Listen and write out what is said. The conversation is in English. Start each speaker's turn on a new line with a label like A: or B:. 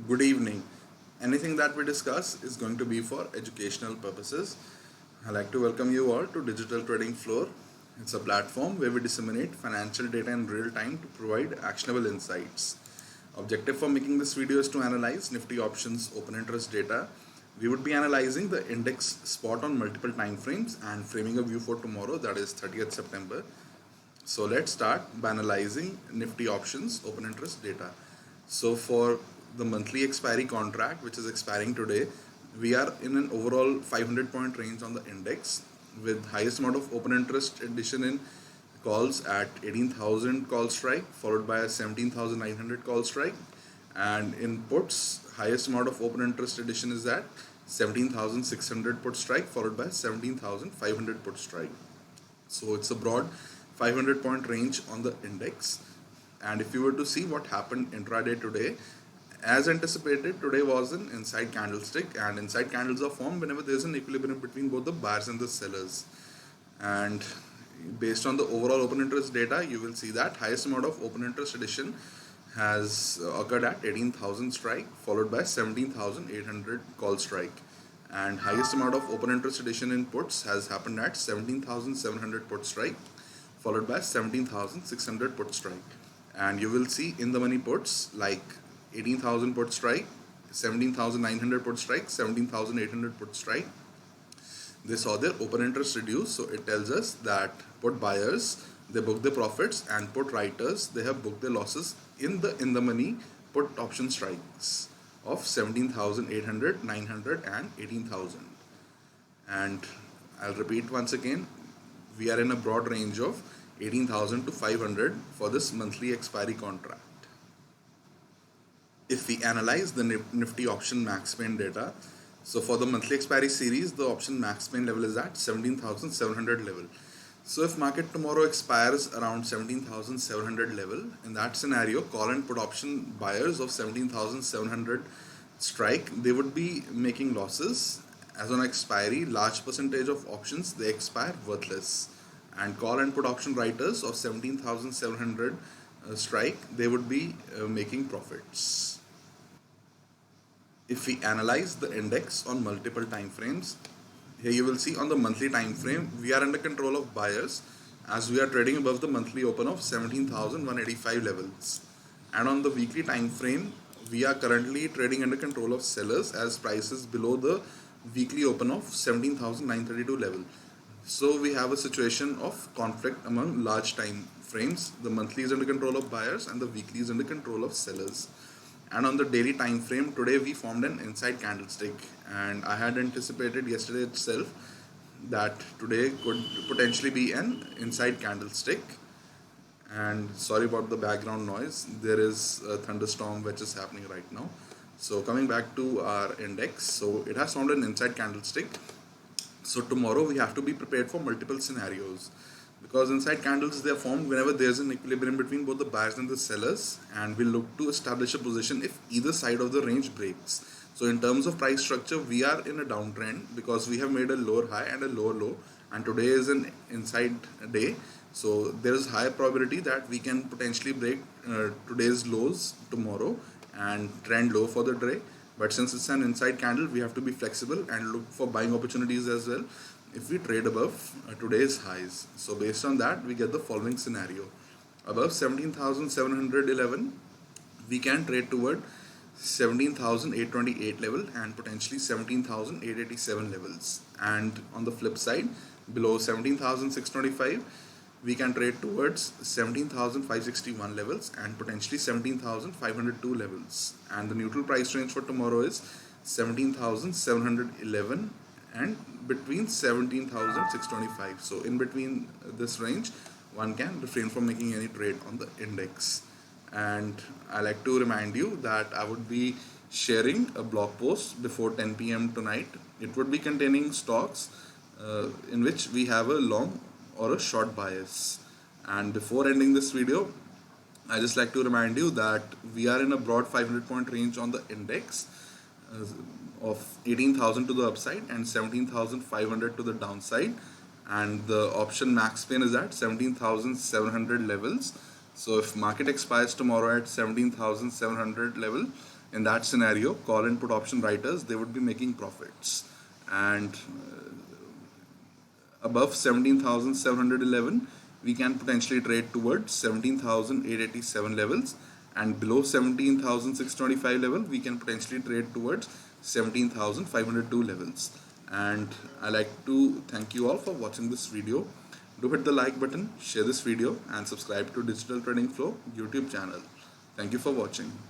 A: Good evening. Anything that we discuss is going to be for educational purposes. I'd like to welcome you all to Digital Trading Floor. It's a platform where we disseminate financial data in real time to provide actionable insights. Objective for making this video is to analyze Nifty options open interest data. We would be analyzing the index spot on multiple time frames and framing a view for tomorrow, that is 30th September. So let's start by analyzing Nifty options open interest data. So for the monthly expiry contract, which is expiring today, we are in an overall 500 point range on the index with highest amount of open interest addition in calls at 18,000 call strike, followed by a 17,900 call strike, and in puts highest amount of open interest addition is at 17,600 put strike, followed by 17,500 put strike. So it's a broad 500 point range on the index. And if you were to see what happened intraday today, as anticipated, today was an inside candlestick, and inside candles are formed whenever there is an equilibrium between both the buyers and the sellers. And based on the overall open interest data, you will see that highest amount of open interest addition has occurred at 18,000 strike, followed by 17,800 call strike, and highest amount of open interest addition in puts has happened at 17,700 put strike, followed by 17,600 put strike. And you will see in the money puts like 18,000 put strike, 17,900 put strike, 17,800 put strike, they saw their open interest reduce. So it tells us that put buyers, they book the profits, and put writers, they have booked the losses in the money put option strikes of 17,800, 900 and 18,000. And I'll repeat once again, we are in a broad range of 18,000 to 500 for this monthly expiry contract. If we analyze the Nifty option max pain data, so for the monthly expiry series, the option max pain level is at 17,700 level. So if market tomorrow expires around 17,700 level, in that scenario, call and put option buyers of 17,700 strike, they would be making losses, as on expiry large percentage of options they expire worthless, and call and put option writers of 17,700 strike, they would be making profits. If we analyze the index on multiple time frames, here you will see on the monthly time frame we are under control of buyers, as we are trading above the monthly open of 17,185 levels, and on the weekly time frame we are currently trading under control of sellers, as prices below the weekly open of 17,932 level. So we have a situation of conflict among large time frames. The monthly is under control of buyers and the weekly is under control of sellers. And on the daily time frame, today we formed an inside candlestick, and I had anticipated yesterday itself that today could potentially be an inside candlestick. And sorry about the background noise, there is a thunderstorm which is happening right now. So coming back to our index, so it has formed an inside candlestick. So tomorrow we have to be prepared for multiple scenarios, because inside candles, they are formed whenever there is an equilibrium between both the buyers and the sellers, and we look to establish a position if either side of the range breaks. So in terms of price structure, we are in a downtrend because we have made a lower high and a lower low, and today is an inside day. So there is high probability that we can potentially break today's lows tomorrow and trend low for the day. But since it's an inside candle, we have to be flexible and look for buying opportunities as well if we trade above today's highs. So based on that, we get the following scenario. Above 17,711, we can trade toward 17,828 level and potentially 17,887 levels. And on the flip side, below 17,625, we can trade towards 17,561 levels and potentially 17,502 levels. And the neutral price range for tomorrow is 17,711 and between 17,625. So in between this range, one can refrain from making any trade on the index. And I like to remind you that I would be sharing a blog post before 10 p.m. tonight. It would be containing stocks in which we have a long or a short bias. And before ending this video, I just like to remind you that we are in a broad 500 point range on the index of 18,000 to the upside and 17,500 to the downside, and the option max pain is at 17,700 levels. So if market expires tomorrow at 17,700 level, In that scenario, call and put option writers, they would be making profits. And above 17,711, we can potentially trade towards 17,887 levels, and below 17,625 level, we can potentially trade towards 17,502 levels. And I like to thank you all for watching this video. Do hit the like button, share this video, and subscribe to Digital Trading Flow YouTube channel. Thank you for watching.